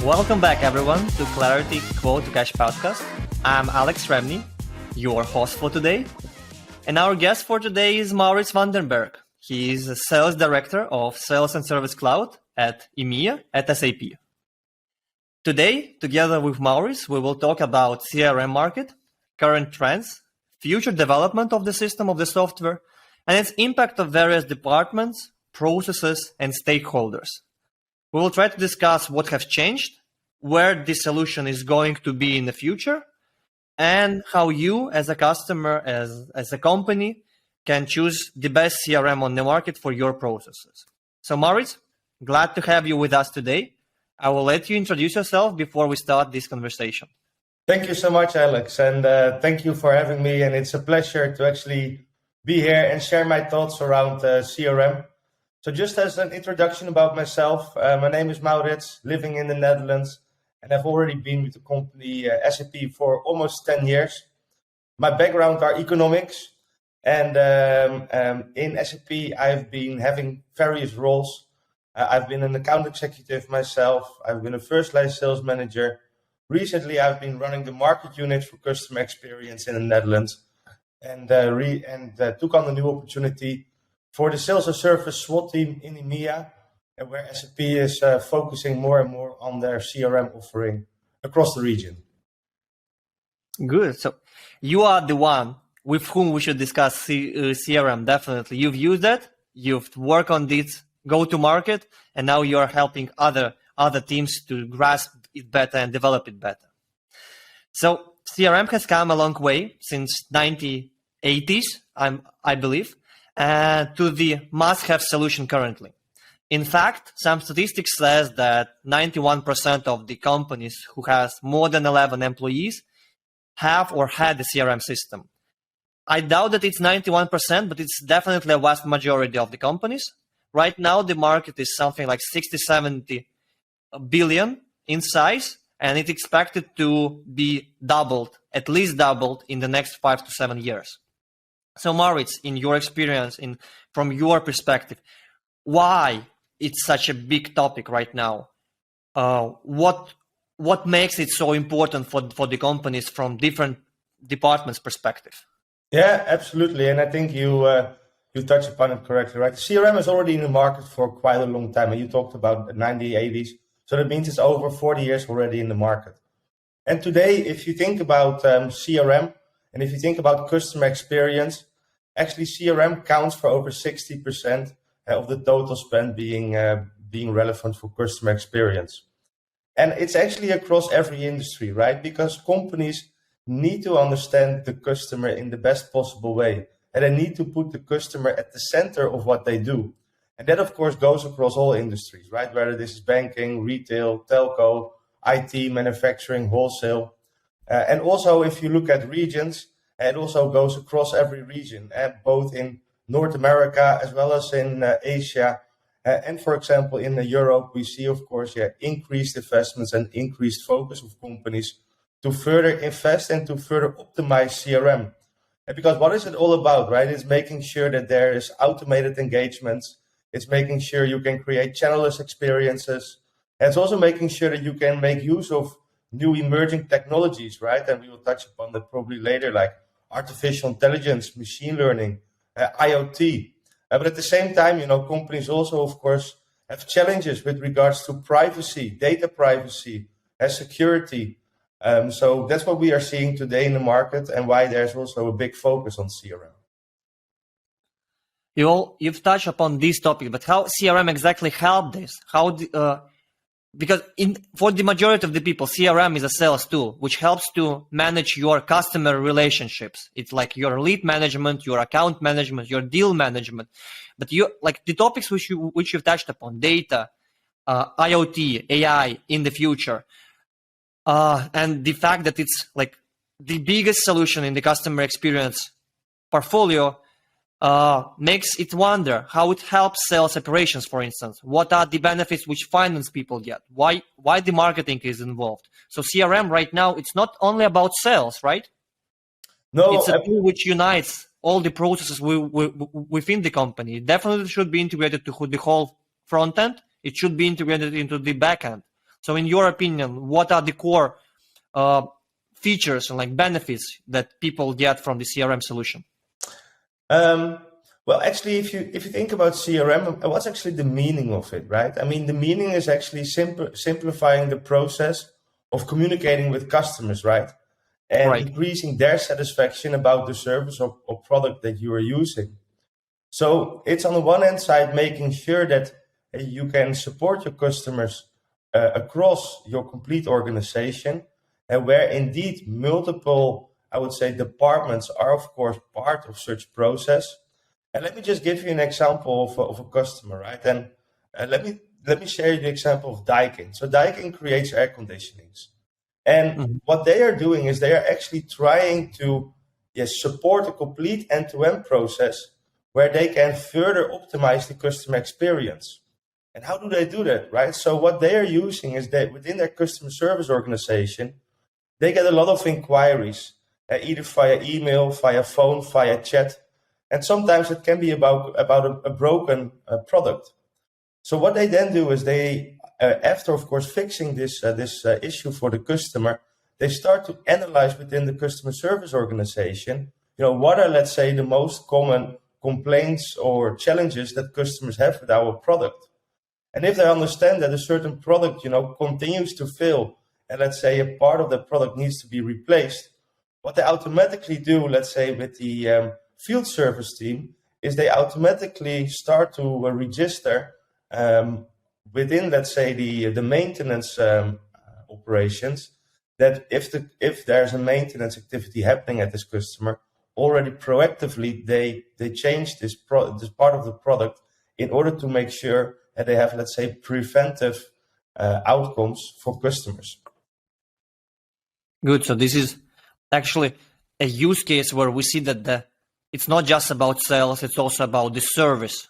Welcome back, everyone, to Clarity Quote-to-Cash podcast. I'm Alex Remny, your host for today. And our guest for today is Maurits van den Berg. He is a sales director of Sales and Service Cloud at EMEA at SAP. Today, together with Maurits, we will talk about CRM market, current trends, future development of the system of the software, and its impact on various departments, processes, and stakeholders. We will try to discuss what has changed, where this solution is going to be in the future, and how you as a customer, as a company, can choose the best CRM on the market for your processes. So Maurits, glad to have you with us today. I will let you introduce yourself before we start this conversation. Thank you so much, Alex, and thank you for having me. And it's a pleasure to actually be here and share my thoughts around CRM. So just as an introduction about myself, my name is Maurits, living in the Netherlands, and I've already been with the company SAP for almost 10 years. My background are economics, and in SAP I've been having various roles. I've been an account executive myself, I've been a first-line sales manager. Recently I've been running the market unit for customer experience in the Netherlands, and took on the new opportunity for the sales and service SWAT team in EMEA, and where SAP is focusing more and more on their CRM offering across the region. Good. So you are the one with whom we should discuss CRM, definitely. You've used it, you've worked on this go-to-market, and now you're helping other teams to grasp it better and develop it better. So CRM has come a long way since 1980s, I believe, to the must-have solution currently. In fact, some statistics says that 91% of the companies who has more than 11 employees have or had a CRM system. I doubt that it's 91%, but it's definitely a vast majority of the companies. Right now, the market is something like 60-70 billion in size, and it's expected to be doubled, at least doubled, in the next 5 to 7 years. So Maurits, in your experience, from your perspective, why it's such a big topic right now? What makes it so important for the companies from different departments' perspective? Yeah, absolutely. And I think you touched upon it correctly, right? CRM is already in the market for quite a long time. And you talked about the 1980s. So that means it's over 40 years already in the market. And today, if you think about CRM, and if you think about customer experience, actually CRM counts for over 60% of the total spend being relevant for customer experience. And it's actually across every industry, right? Because companies need to understand the customer in the best possible way. And they need to put the customer at the center of what they do. And that, of course, goes across all industries, right? Whether this is banking, retail, telco, IT, manufacturing, wholesale. And also, if you look at regions, it also goes across every region, both in North America as well as in Asia. And for example, in Europe, we see, of course, increased investments and increased focus of companies to further invest and to further optimize CRM. And because what is it all about, right? It's making sure that there is automated engagements. It's making sure you can create channelless experiences. And it's also making sure that you can make use of new emerging technologies, right? And we will touch upon that probably later, like artificial intelligence, machine learning, IoT. But at the same time, companies also, of course, have challenges with regards to privacy, data privacy, and security. So that's what we are seeing today in the market, and why there's also a big focus on CRM. You've touched upon this topic, but how CRM exactly helped this? Because for the majority of the people, CRM is a sales tool, which helps to manage your customer relationships. It's like your lead management, your account management, your deal management. But the topics which you've touched upon, data, IoT, AI in the future, and the fact that it's like the biggest solution in the customer experience portfolio, makes it wonder how it helps sales operations, for instance. What are the benefits which finance people get? Why the marketing is involved? So CRM right now, it's not only about sales, right? No, it's a tool which unites all the processes within the company. It definitely should be integrated to the whole front end. It should be integrated into the back end. So in your opinion, what are the core features and like benefits that people get from the CRM solution? Well, actually, if you think about CRM, what's actually the meaning of it, right? I mean, the meaning is actually simplifying the process of communicating with customers, right? And Right. increasing their satisfaction about the service or product that you are using. So it's on the one hand side making sure that you can support your customers across your complete organization, and where indeed multiple, I would say, departments are of course part of such process. And let me just give you an example of a customer, right? And let me share the example of Daikin. So Daikin creates air conditionings, and what they are doing is they are actually trying to support a complete end-to-end process where they can further optimize the customer experience. And how do they do that, right? So what they are using is that within their customer service organization, they get a lot of inquiries, either via email, via phone, via chat, and sometimes it can be about a broken product. So what they then do is they, after of course fixing this issue for the customer, they start to analyze within the customer service organization, what are, let's say, the most common complaints or challenges that customers have with our product. And if they understand that a certain product, continues to fail, and let's say a part of that product needs to be replaced, what they automatically do, let's say with the field service team, is they automatically start to register within, let's say, the maintenance operations, that if there's a maintenance activity happening at this customer, already proactively they change this part of the product in order to make sure that they have, let's say, preventive outcomes for customers. Good. So this is actually a use case where we see that it's not just about sales, it's also about the service.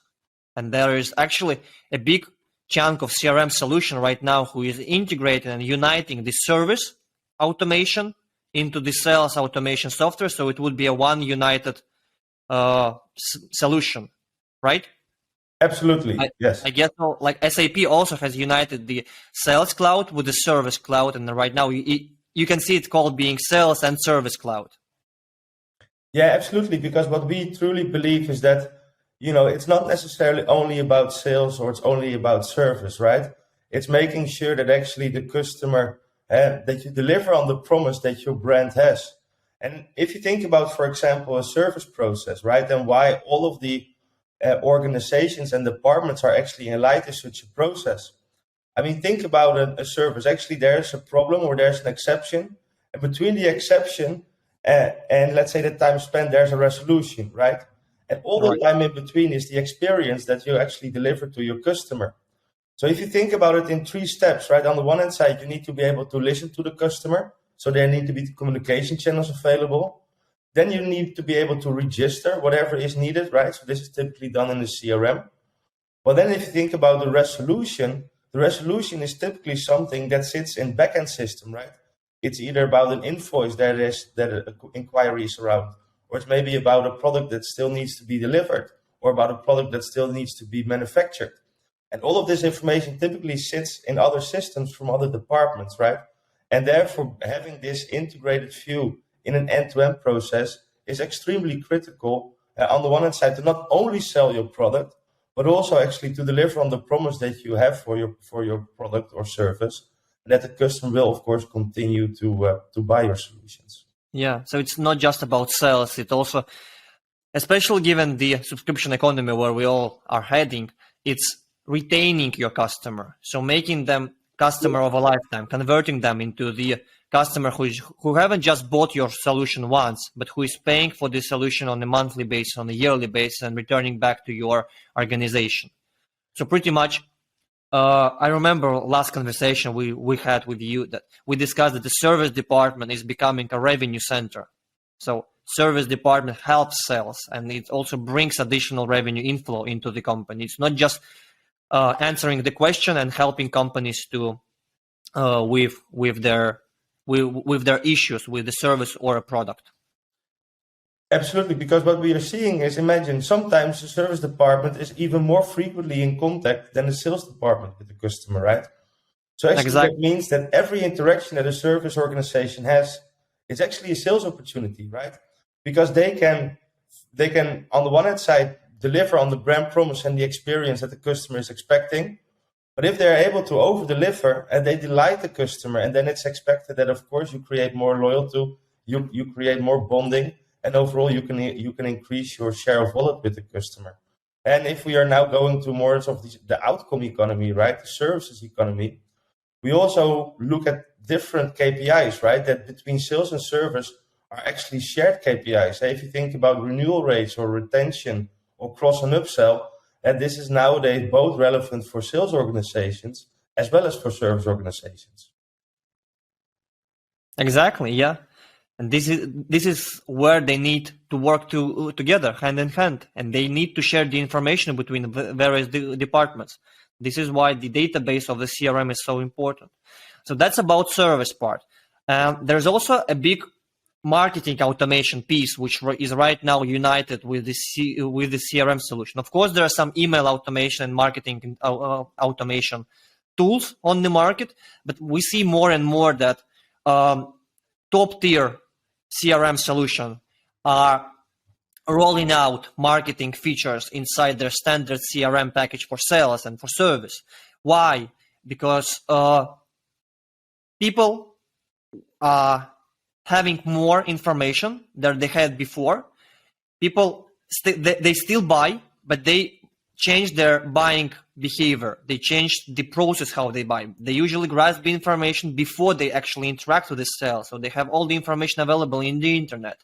And there is actually a big chunk of CRM solution right now who is integrating and uniting the service automation into the sales automation software. So it would be a one united solution, right? Absolutely, yes. I guess like SAP also has united the sales cloud with the service cloud. And right now you can see it called being sales and service cloud. Yeah, absolutely. Because what we truly believe is that, it's not necessarily only about sales or it's only about service, right? It's making sure that actually the customer, that you deliver on the promise that your brand has. And if you think about, for example, a service process, right? And why all of the organizations and departments are actually enlightened to such a process. I mean, think about a service. Actually, there's a problem or there's an exception. And between the exception and let's say the time spent, there's a resolution, right? And all the time in between is the experience that you actually deliver to your customer. So if you think about it in 3 steps, right? On the one hand side, you need to be able to listen to the customer. So there need to be communication channels available. Then you need to be able to register whatever is needed, right? So this is typically done in the CRM. But then if you think about the resolution is typically something that sits in backend system, right? It's either about an invoice that an inquiry is around, or it's maybe about a product that still needs to be delivered, or about a product that still needs to be manufactured. And all of this information typically sits in other systems from other departments, right? And therefore, having this integrated view in an end-to-end process is extremely critical on the one hand side to not only sell your product, but also actually to deliver on the promise that you have for your product or service, and that the customer will, of course, continue to buy your solutions. Yeah, so it's not just about sales. It also, especially given the subscription economy where we all are heading, it's retaining your customer. So making them customer of a lifetime, converting them into the customer who haven't just bought your solution once, but who is paying for the solution on a monthly basis, on a yearly basis, and returning back to your organization. So pretty much, I remember last conversation we had with you that we discussed that the service department is becoming a revenue center. So service department helps sales, and it also brings additional revenue inflow into the company. It's not just answering the question and helping companies to with their issues with the service or a product. Absolutely, because what we are seeing is, imagine sometimes the service department is even more frequently in contact than the sales department with the customer, right? So actually Exactly. that means that every interaction that a service organization has is actually a sales opportunity, right? Because they can on the one hand side deliver on the brand promise and the experience that the customer is expecting. But if they're able to over deliver and they delight the customer, and then it's expected that of course you create more loyalty, you create more bonding, and overall you can increase your share of wallet with the customer. And if we are now going to more of the outcome economy, right, the services economy, we also look at different KPIs, right, that between sales and service are actually shared KPIs. So if you think about renewal rates or retention or cross and upsell, and this is nowadays both relevant for sales organizations as well as for service organizations. Exactly, yeah. And this is where they need to work together, hand in hand, and they need to share the information between the various departments. This is why the database of the CRM is so important. So that's about service part. There's also a big marketing automation piece, which is right now united with the CRM solution. Of course, there are some email automation and marketing automation tools on the market, but we see more and more that top tier CRM solution are rolling out marketing features inside their standard CRM package for sales and for service. Why? Because people are having more information than they had before. People they still buy, but they change their buying behavior. They change the process how they buy. They usually grasp the information before they actually interact with the sale. So they have all the information available in the internet.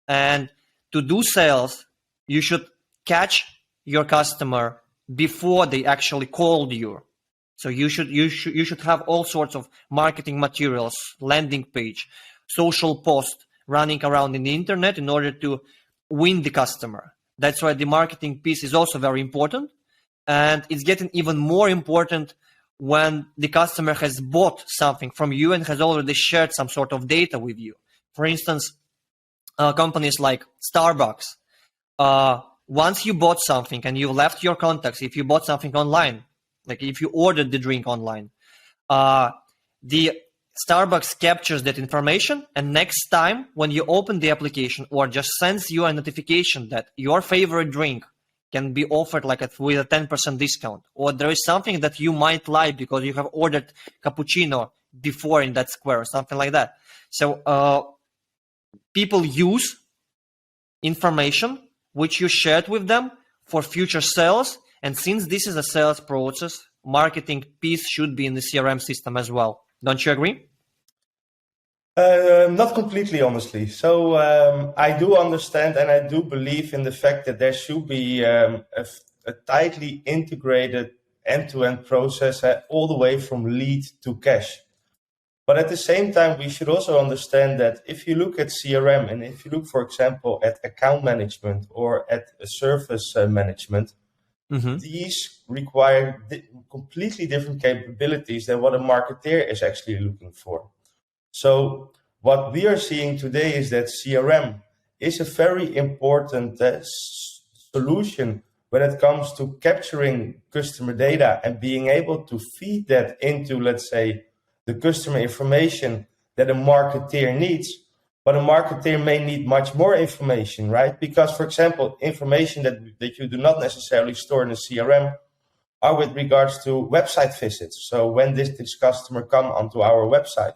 And to do sales, you should catch your customer before they actually called you. So you should have all sorts of marketing materials, landing page, social post running around in the internet in order to win the customer. That's why the marketing piece is also very important. And it's getting even more important when the customer has bought something from you and has already shared some sort of data with you. For instance, companies like Starbucks, once you bought something and you left your contacts, if you bought something online, like if you ordered the drink online, the Starbucks captures that information, and next time when you open the application or just sends you a notification that your favorite drink can be offered like with a 10% discount, or there is something that you might like because you have ordered cappuccino before in that square or something like that. So people use information which you shared with them for future sales. And since this is a sales process, marketing piece should be in the CRM system as well. Don't you agree? Not completely, honestly. So I do understand and I do believe in the fact that there should be a tightly integrated end-to-end process all the way from lead to cash. But at the same time, we should also understand that if you look at CRM and if you look, for example, at account management or at service management, these require completely different capabilities than what a marketeer is actually looking for. So what we are seeing today is that CRM is a very important solution when it comes to capturing customer data and being able to feed that into, let's say, the customer information that a marketeer needs. But a marketeer may need much more information, right? Because, for example, information that you do not necessarily store in a CRM are with regards to website visits. So when this customer come onto our website,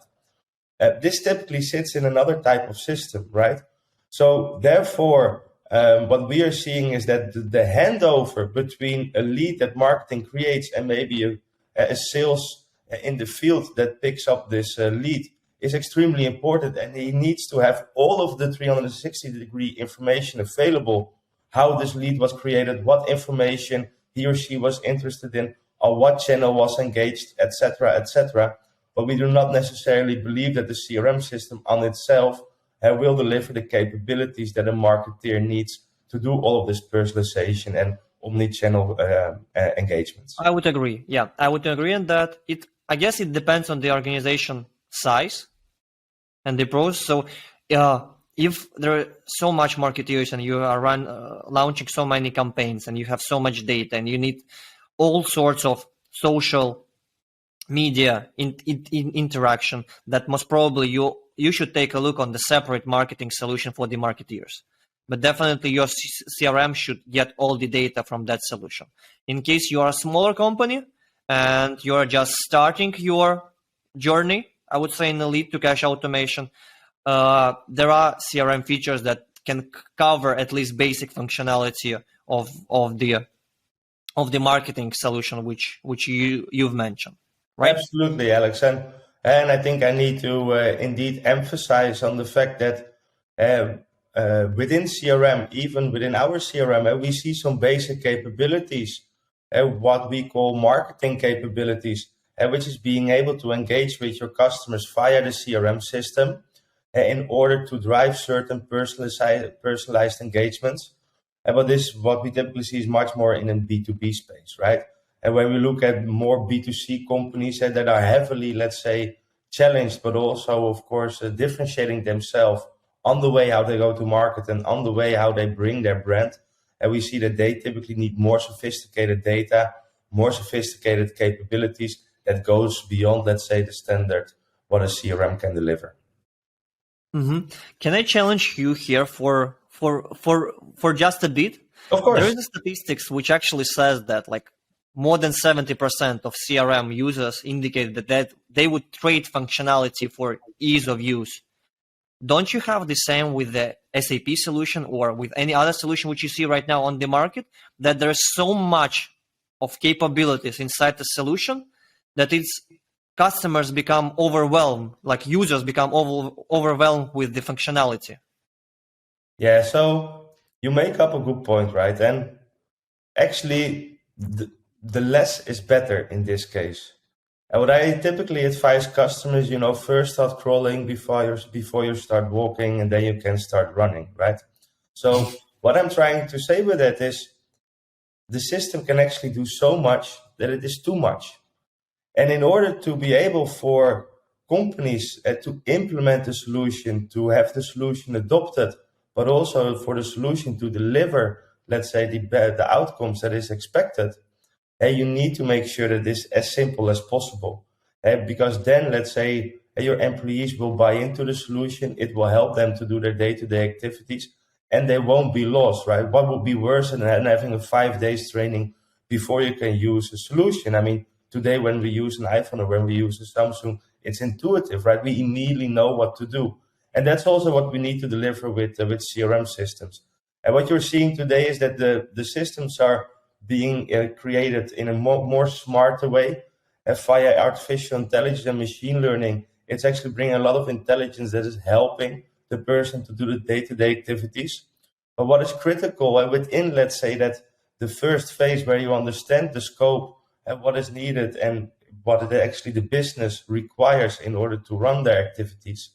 this typically sits in another type of system, right? So therefore, what we are seeing is that the handover between a lead that marketing creates and maybe a sales in the field that picks up this lead is extremely important, and he needs to have all of the 360-degree information available, how this lead was created, what information he or she was interested in, or what channel was engaged, etc., etc. But we do not necessarily believe that the CRM system on itself will deliver the capabilities that a marketeer needs to do all of this personalization and omni-channel engagements. I would agree. Yeah, I would agree on that. I guess it depends on the organization size and the process. So if there are so much marketeers and you are launching so many campaigns and you have so much data and you need all sorts of social media interaction, that most probably you should take a look on the separate marketing solution for the marketeers. But definitely your CRM should get all the data from that solution. In case you are a smaller company and you are just starting your journey, I would say, in the lead to cash automation, there are CRM features that can cover at least basic functionality of the marketing solution, which you've mentioned, right? Absolutely, Alex. And I think I need to indeed emphasize on the fact that within CRM, even within our CRM, we see some basic capabilities, what we call marketing capabilities, which is being able to engage with your customers via the CRM system in order to drive certain personalized engagements. But this, what we typically see, is much more in a B2B space, right? And when we look at more B2C companies that are heavily, let's say, challenged, but also, of course, differentiating themselves on the way how they go to market and on the way how they bring their brand. And we see that they typically need more sophisticated data, more sophisticated capabilities that goes beyond, let's say, the standard what a CRM can deliver. Mm-hmm. Can I challenge you here for just a bit? Of course. There is a statistics which actually says that like more than 70% of CRM users indicate that they would trade functionality for ease of use. Don't you have the same with the SAP solution or with any other solution which you see right now on the market, that there's so much of capabilities inside the solution that it's customers become overwhelmed, like users become overwhelmed with the functionality? Yeah, so you make up a good point, right? And actually, the less is better in this case. And what I typically advise customers, first start crawling before you start walking, and then you can start running, right? So what I'm trying to say with that is the system can actually do so much that it is too much. And in order to be able for companies to implement the solution, to have the solution adopted, but also for the solution to deliver, let's say, the outcomes that is expected, you need to make sure that this is as simple as possible. Because then, let's say, your employees will buy into the solution, it will help them to do their day-to-day activities, and they won't be lost, right? What would be worse than having a 5 days training before you can use a solution? I mean, today when we use an iPhone or when we use a Samsung, it's intuitive, right? We immediately know what to do. And that's also what we need to deliver with CRM systems. And what you're seeing today is that the systems are being created in a more smarter way via artificial intelligence and machine learning. It's actually bringing a lot of intelligence that is helping the person to do the day-to-day activities. But what is critical within, let's say, that the first phase where you understand the scope and what is needed and what actually the business requires in order to run their activities,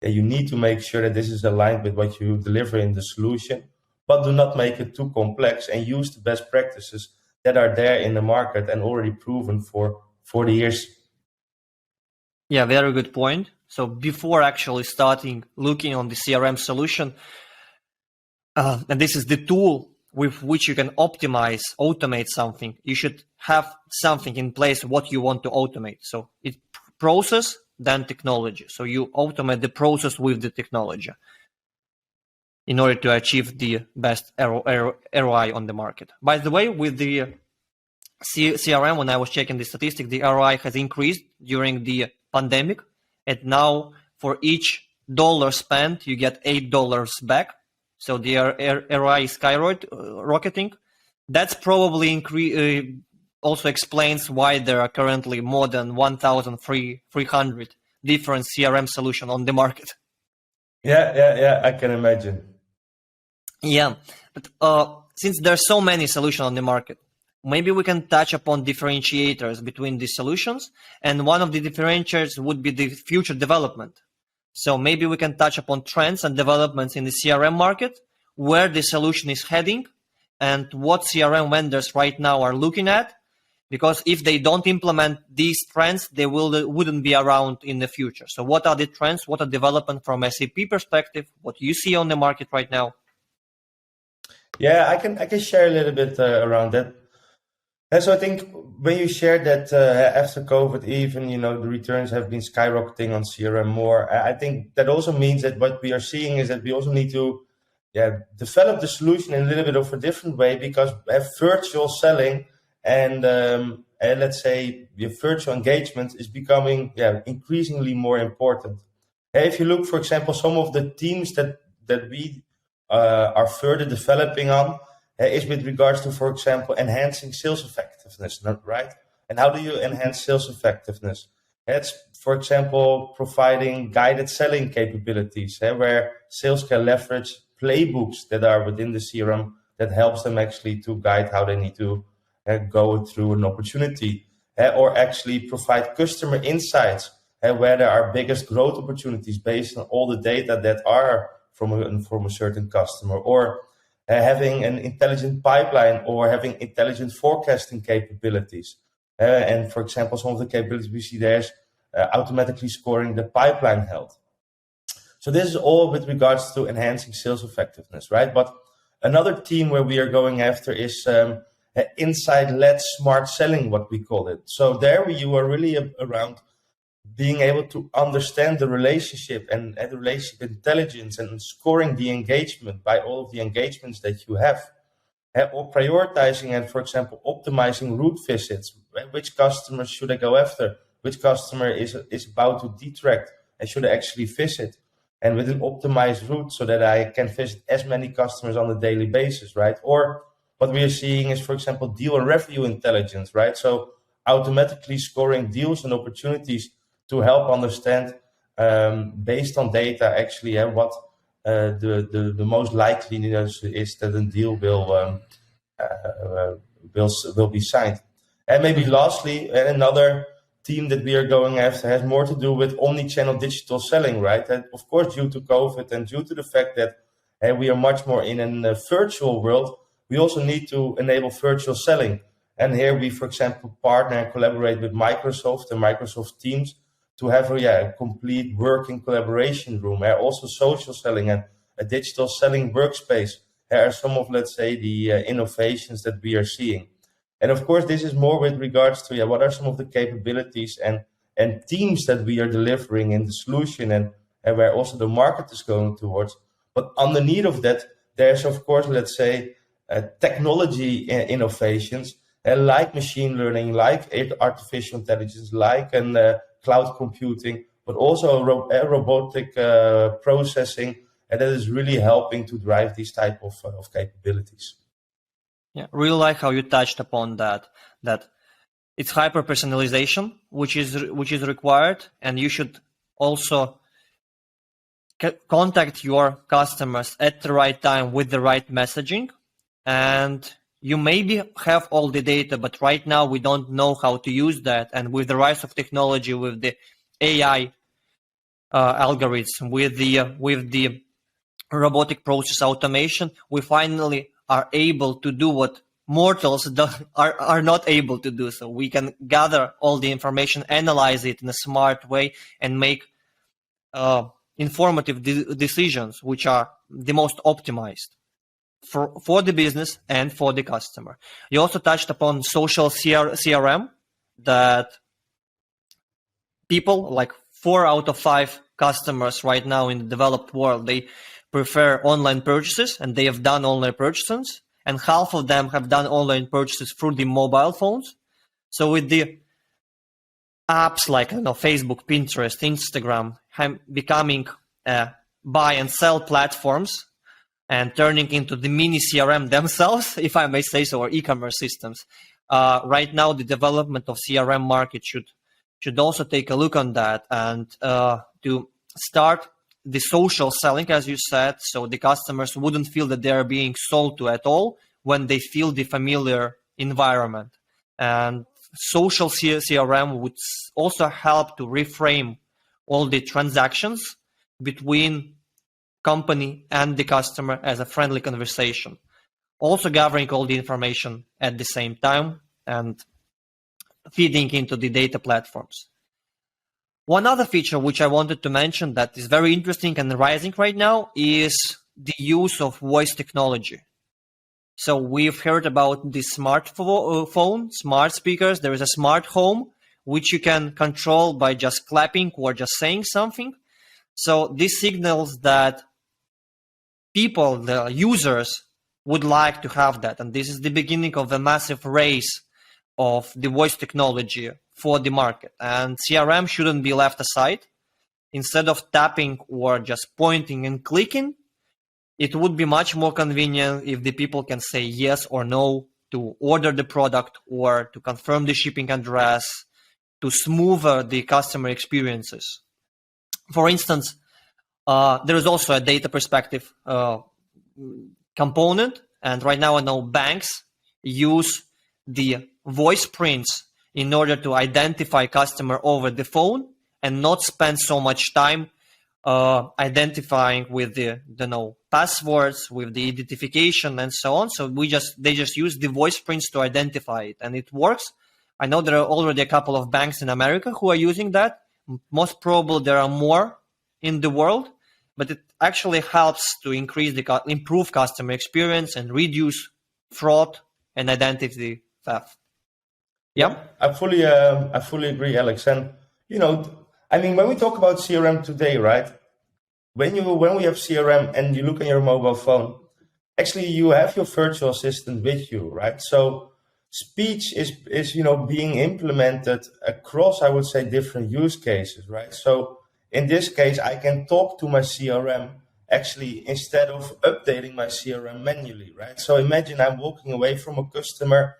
that you need to make sure that this is aligned with what you deliver in the solution, but do not make it too complex and use the best practices that are there in the market and already proven for 40 years. Yeah, very good point. So before actually starting looking on the CRM solution, and this is the tool with which you can automate something, you should have something in place what you want to automate. So it's process, then technology. So you automate the process with the technology in order to achieve the best ROI on the market. By the way, with the CRM, when I was checking the statistics, the ROI has increased during the pandemic. And now for each dollar spent, you get $8 back. So the ROI is skyrocketing. That's probably also explains why there are currently more than 1,300 different CRM solutions on the market. Yeah, I can imagine. Yeah, but since there's so many solutions on the market, maybe we can touch upon differentiators between the solutions. And one of the differentiators would be the future development. So maybe we can touch upon trends and developments in the CRM market, where the solution is heading, and what CRM vendors right now are looking at. Because if they don't implement these trends, they wouldn't be around in the future. So what are the trends? What are development from SAP perspective? What you see on the market right now? Yeah, I can share a little bit around that. And so I think when you shared that after COVID, even the returns have been skyrocketing on CRM more. I think that also means that what we are seeing is that we also need to develop the solution in a little bit of a different way, because virtual selling and let's say the virtual engagement is becoming increasingly more important. If you look, for example, some of the teams that we are further developing on is with regards to, for example, enhancing sales effectiveness, right? And how do you enhance sales effectiveness? It's, for example, providing guided selling capabilities, where sales can leverage playbooks that are within the CRM that helps them actually to guide how they need to go through an opportunity, or actually provide customer insights where there are biggest growth opportunities based on all the data that are from a certain customer, or having an intelligent pipeline, or having intelligent forecasting capabilities. And for example, some of the capabilities we see there is automatically scoring the pipeline health. So this is all with regards to enhancing sales effectiveness, right? But another theme where we are going after is insight-led smart selling, what we call it. So there you are really around being able to understand the relationship and the relationship intelligence, and scoring the engagement by all of the engagements that you have, or prioritizing and, for example, optimizing route visits. Which customers should I go after? Which customer is about to detract and should I actually visit? And with an optimized route, so that I can visit as many customers on a daily basis, right? Or what we are seeing is, for example, deal and revenue intelligence, right? So automatically scoring deals and opportunities to help understand, based on data, actually, what the most likeliness is that a deal will be signed. And maybe lastly, another theme that we are going after has more to do with omni-channel digital selling, right? And of course, due to COVID and due to the fact that we are much more in a virtual world, we also need to enable virtual selling. And here we, for example, partner and collaborate with Microsoft and Microsoft Teams to have a complete working collaboration room. Also social selling and a digital selling workspace are some of, let's say, the innovations that we are seeing. And of course, this is more with regards to what are some of the capabilities and teams that we are delivering in the solution, and where also the market is going towards. But underneath of that, there's, of course, let's say, technology innovations, like machine learning, like artificial intelligence, like cloud computing, but also robotic processing, and that is really helping to drive these type of capabilities. Yeah, really like how you touched upon that it's hyper-personalization, which is required, and you should also contact your customers at the right time with the right messaging. And you maybe have all the data, but right now we don't know how to use that. And with the rise of technology, with the AI algorithms, with the robotic process automation, we finally are able to do what mortals are not able to do. So we can gather all the information, analyze it in a smart way, and make informative decisions, which are the most optimized for the business and for the customer. You also touched upon social CRM, that people, like 4 out of 5 customers right now in the developed world, they prefer online purchases, and they have done online purchases, and half of them have done online purchases through the mobile phones. So with the apps like Facebook, Pinterest, Instagram becoming buy and sell platforms and turning into the mini CRM themselves, if I may say so, or e-commerce systems, right now the development of CRM market should also take a look on that, and to start the social selling, as you said, so the customers wouldn't feel that they are being sold to at all when they feel the familiar environment. And social CRM would also help to reframe all the transactions between company and the customer as a friendly conversation, also gathering all the information at the same time and feeding into the data platforms. One other feature which I wanted to mention that is very interesting and rising right now is the use of voice technology. So we've heard about the smartphone, smart speakers. There is a smart home, which you can control by just clapping or just saying something. So this signals that people, the users, would like to have that. And this is the beginning of a massive race of the voice technology for the market. And CRM shouldn't be left aside. Instead of tapping or just pointing and clicking, it would be much more convenient if the people can say yes or no to order the product or to confirm the shipping address, to smoother the customer experiences. For instance, there is also a data perspective component. And right now I know banks use the voice prints in order to identify customer over the phone and not spend so much time identifying with the passwords, with the identification and so on. So they just use the voice prints to identify it, and it works. I know there are already a couple of banks in America who are using that. Most probably there are more in the world, but it actually helps to improve customer experience and reduce fraud and identity theft. Yeah, I fully agree, Alex. And when we talk about CRM today, right? When we have CRM and you look on your mobile phone, actually you have your virtual assistant with you, right? So speech is being implemented across, I would say, different use cases, right? So in this case, I can talk to my CRM actually instead of updating my CRM manually, right? So imagine I'm walking away from a customer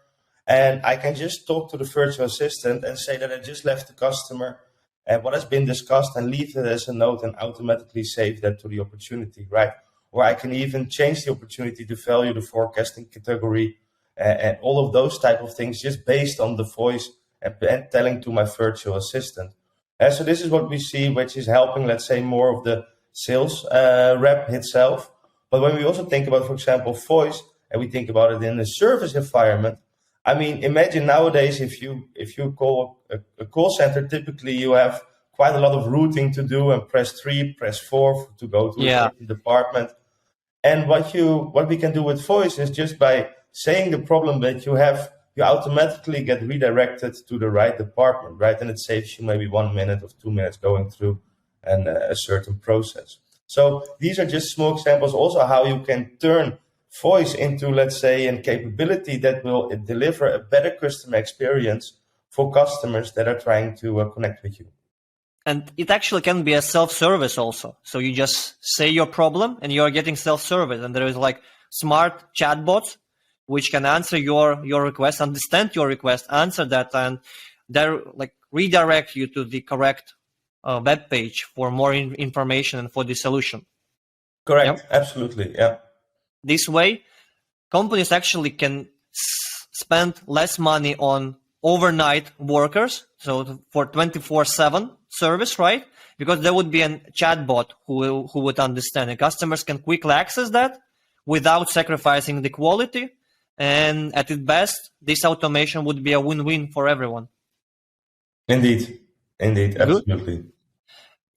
and I can just talk to the virtual assistant and say that I just left the customer and what has been discussed and leave it as a note and automatically save that to the opportunity, right? Or I can even change the opportunity to value the forecasting category and all of those type of things just based on the voice and telling to my virtual assistant. So this is what we see, which is helping, let's say, more of the sales rep itself. But when we also think about, for example, voice, and we think about it in a service environment, I mean, imagine nowadays if you call a call center, typically you have quite a lot of routing to do and press 3, press 4 to go to a certain department. And what we can do with voice is just by saying the problem that you have, you automatically get redirected to the right department, right? And it saves you maybe 1 minute or 2 minutes going through a certain process. So these are just small examples also how you can turn voice into, let's say, a capability that will deliver a better customer experience for customers that are trying to connect with you. And it actually can be a self-service also. So you just say your problem and you're getting self-service. And there is like smart chatbots which can answer your request, understand your request, answer that, and they're like redirect you to the correct web page for more information and for the solution. Correct. Yep. Absolutely. Yeah. This way, companies actually can spend less money on overnight workers, so for 24/7 service, right? Because there would be a chatbot who would understand, and customers can quickly access that without sacrificing the quality. And at its best, this automation would be a win-win for everyone. Indeed, absolutely.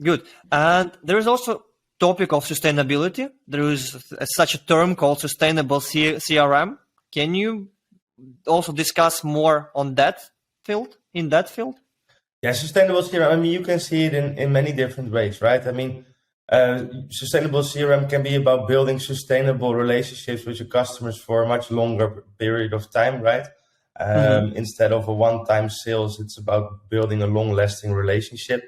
Good. And there is also topic of sustainability. There is such a term called sustainable CRM. Can you also discuss more on that field, Yeah, sustainable CRM, I mean, you can see it in many different ways, right? I mean, sustainable CRM can be about building sustainable relationships with your customers for a much longer period of time, right? Instead of a one-time sales, it's about building a long-lasting relationship.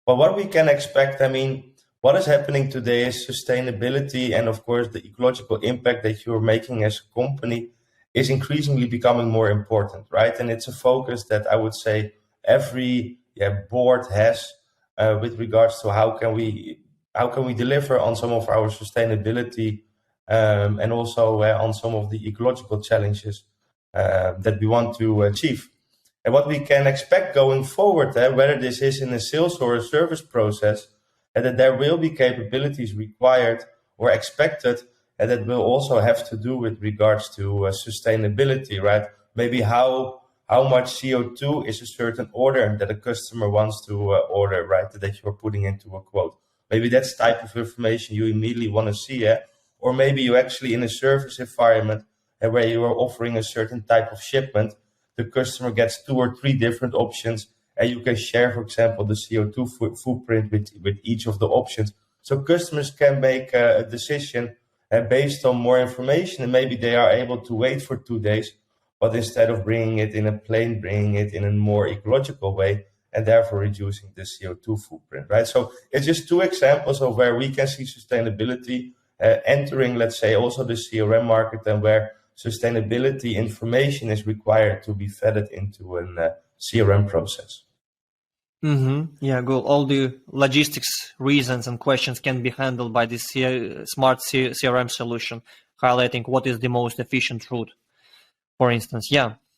But what we can expect, I mean, what is happening today is sustainability and, of course, the ecological impact that you're making as a company is increasingly becoming more important, right? And it's a focus that I would say every board has with regards to how can we deliver on some of our sustainability and also on some of the ecological challenges that we want to achieve. And what we can expect going forward, whether this is in a sales or a service process, that there will be capabilities required or expected, and that will also have to do with regards to sustainability, right? Maybe how much CO2 is a certain order that a customer wants to order, right? That you're putting into a quote. Maybe that's the type of information you immediately want to see, or maybe you actually in a service environment where you are offering a certain type of shipment, the customer gets 2 or 3 different options, and you can share, for example, the CO2 footprint with each of the options. So customers can make a decision based on more information, and maybe they are able to wait for 2 days, but instead of bringing it in a plane, bringing it in a more ecological way, and therefore reducing the CO2 footprint, right? So it's just 2 examples of where we can see sustainability entering, let's say, also the CRM market, and where sustainability information is required to be fed into a CRM process. Yeah, good. All the logistics reasons and questions can be handled by this smart CRM solution, highlighting what is the most efficient route. For instance,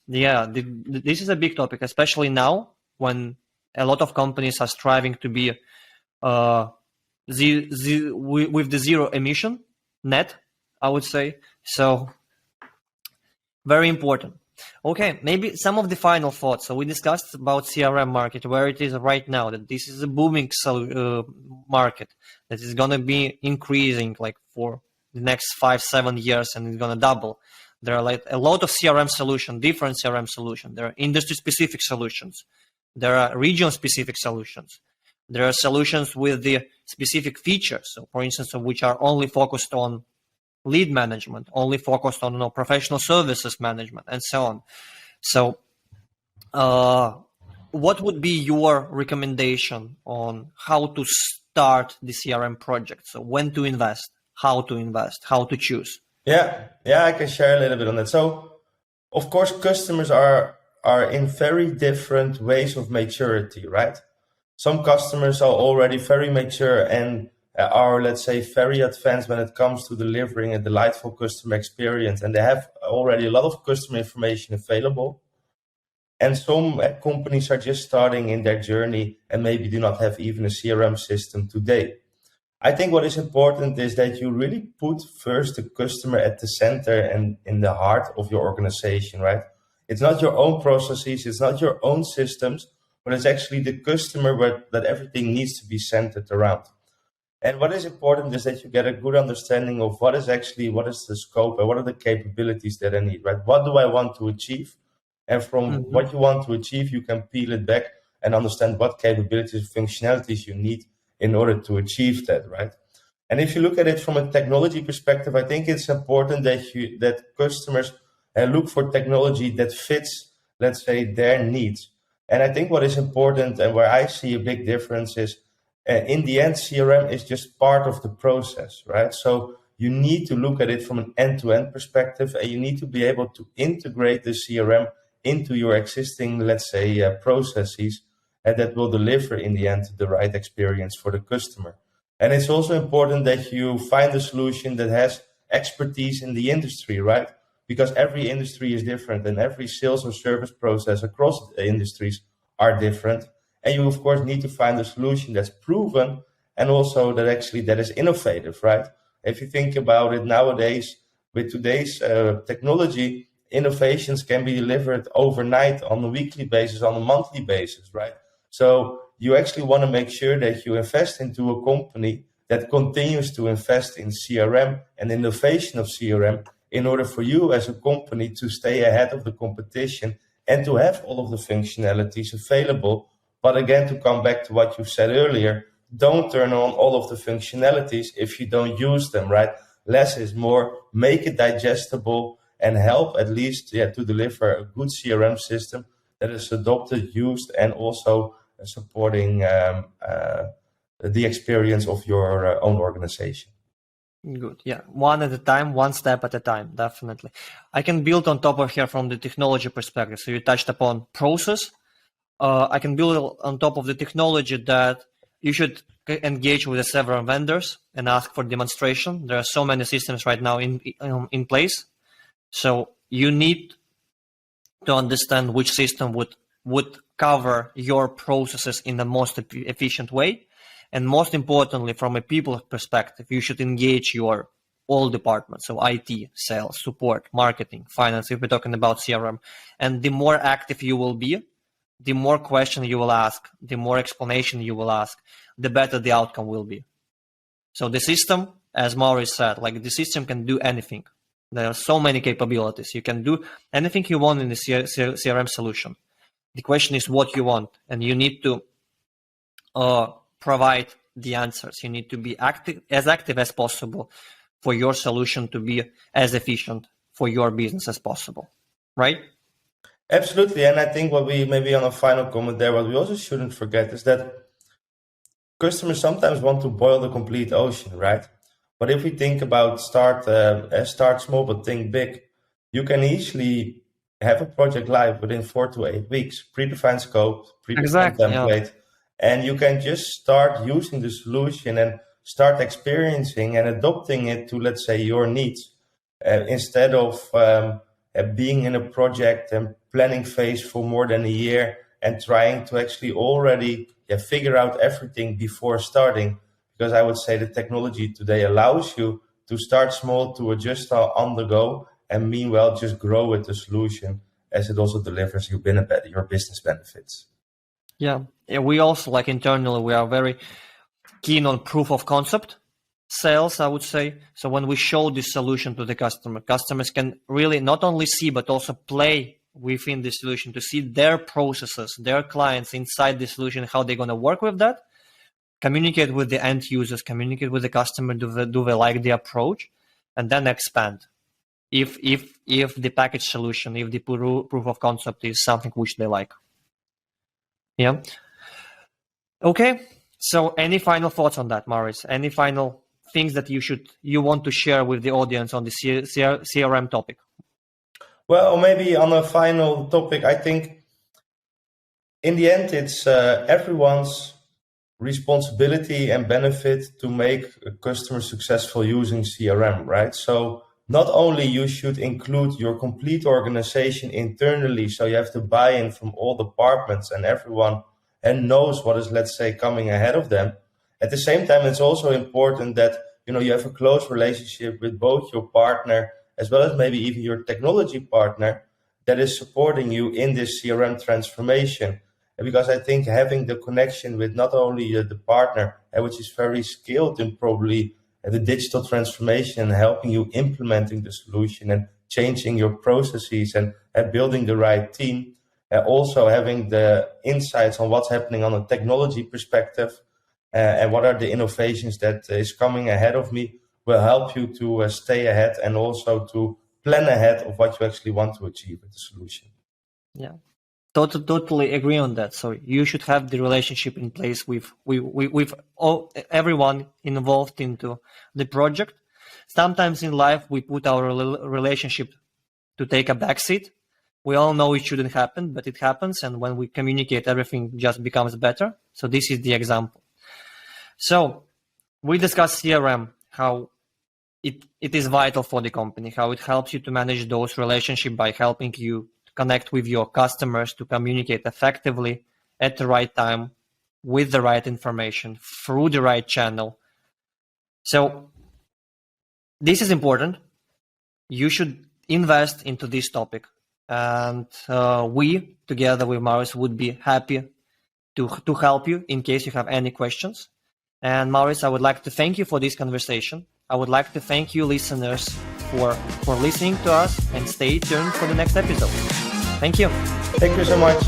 this is a big topic, especially now when a lot of companies are striving to be with the zero emission net, I would say. So very important. Okay, maybe some of the final thoughts. So we discussed about CRM market, where it is right now, that this is a booming market that is going to be increasing like for the next 5-7 years, and it's going to double. There are like a lot of CRM solutions, different CRM solutions. There are industry-specific solutions. There are region-specific solutions. There are solutions with the specific features. So, for instance, which are only focused on lead management, only focused on professional services management, and so on. So, what would be your recommendation on how to start the CRM project? So, when to invest, how to choose? Yeah, I can share a little bit on that. So, of course, customers are in very different ways of maturity, right? Some customers are already very mature and are, let's say, very advanced when it comes to delivering a delightful customer experience, and they have already a lot of customer information available. And some companies are just starting in their journey and maybe do not have even a CRM system today. I think what is important is that you really put first the customer at the center and in the heart of your organization, right? It's not your own processes, it's not your own systems, but it's actually the customer that everything needs to be centered around. And what is important is that you get a good understanding of what is the scope and what are the capabilities that I need, right? What do I want to achieve? And from what you want to achieve, you can peel it back and understand what capabilities, functionalities you need in order to achieve that, right? And if you look at it from a technology perspective, I think it's important that customers look for technology that fits, let's say, their needs. And I think what is important and where I see a big difference is, in the end, CRM is just part of the process, right? So you need to look at it from an end-to-end perspective, and you need to be able to integrate the CRM into your existing, let's say, processes, and that will deliver in the end the right experience for the customer. And it's also important that you find a solution that has expertise in the industry, right? Because every industry is different and every sales or service process across the industries are different. And you, of course, need to find a solution that's proven and also that is innovative, right? If you think about it nowadays, with today's technology, innovations can be delivered overnight, on a weekly basis, on a monthly basis, right? So you actually want to make sure that you invest into a company that continues to invest in CRM and innovation of CRM in order for you as a company to stay ahead of the competition and to have all of the functionalities available. But again, to come back to what you said earlier, don't turn on all of the functionalities if you don't use them, right? Less is more, make it digestible and help at least to deliver a good CRM system that is adopted, used, and also supporting the experience of your own organization. Good. Yeah. One at a time, one step at a time. Definitely. I can build on top of here from the technology perspective. So you touched upon process. I can build on top of the technology that you should engage with the several vendors and ask for demonstration. There are so many systems right now in place. So you need to understand which system would cover your processes in the most efficient way. And most importantly, from a people perspective, you should engage your all departments. So IT, sales, support, marketing, finance, if we're talking about CRM. And the more active you will be, the more questions you will ask, the more explanation you will ask, the better the outcome will be. So the system, as Maurits said, like the system can do anything. There are so many capabilities. You can do anything you want in the CRM solution. The question is what you want, and you need to provide the answers. You need to be active as possible for your solution to be as efficient for your business as possible, right? Absolutely. And I think what we, maybe on a final comment there, what we also shouldn't forget is that customers sometimes want to boil the complete ocean, right? But if we think about start small but think big, you can easily have a project live within 4 to 8 weeks, predefined scope, predefined template, and you can just start using the solution and start experiencing and adopting it to, let's say, your needs, instead of being in a project and planning phase for more than a year and trying to actually already figure out everything before starting. Because I would say the technology today allows you to start small, to adjust on the go, and meanwhile just grow with the solution as it also delivers your business benefits. Yeah, we also, like internally, we are very keen on proof of concept sales, I would say. So when we show this solution to the customer, customers can really not only see, but also play within the solution to see their processes, their clients inside the solution, how they're going to work with that, communicate with the end users, communicate with the customer, do they like the approach, and then expand. If the package solution, if the proof of concept is something which they like. Yeah. Okay. So any final thoughts on that, Maurits? Any final things that you want to share with the audience on the CRM topic? Well, maybe on a final topic, I think in the end, it's everyone's responsibility and benefit to make a customer successful using CRM, right? So not only you should include your complete organization internally, so you have to buy in from all departments and everyone and knows what is, let's say, coming ahead of them. At the same time, it's also important that you have a close relationship with both your partner as well as maybe even your technology partner that is supporting you in this CRM transformation. Because I think having the connection with not only the partner, which is very skilled in probably the digital transformation, helping you implementing the solution and changing your processes and building the right team, also having the insights on what's happening on a technology perspective and what are the innovations that is coming ahead of me will help you to stay ahead and also to plan ahead of what you actually want to achieve with the solution. Yeah. Totally agree on that. So you should have the relationship in place with everyone involved into the project. Sometimes in life we put our relationship to take a backseat. We all know it shouldn't happen, but it happens, and when we communicate, everything just becomes better. So this is the example. So we discussed CRM, how it is vital for the company, how it helps you to manage those relationships by helping you connect with your customers, to communicate effectively at the right time with the right information through the right channel. So this is important. You should invest into this topic, and we together with Maurits would be happy to help you in case you have any questions. And Maurits, I would like to thank you for this conversation. I would like to thank you listeners for listening to us, and stay tuned for the next episode. Thank you. Thank you so much.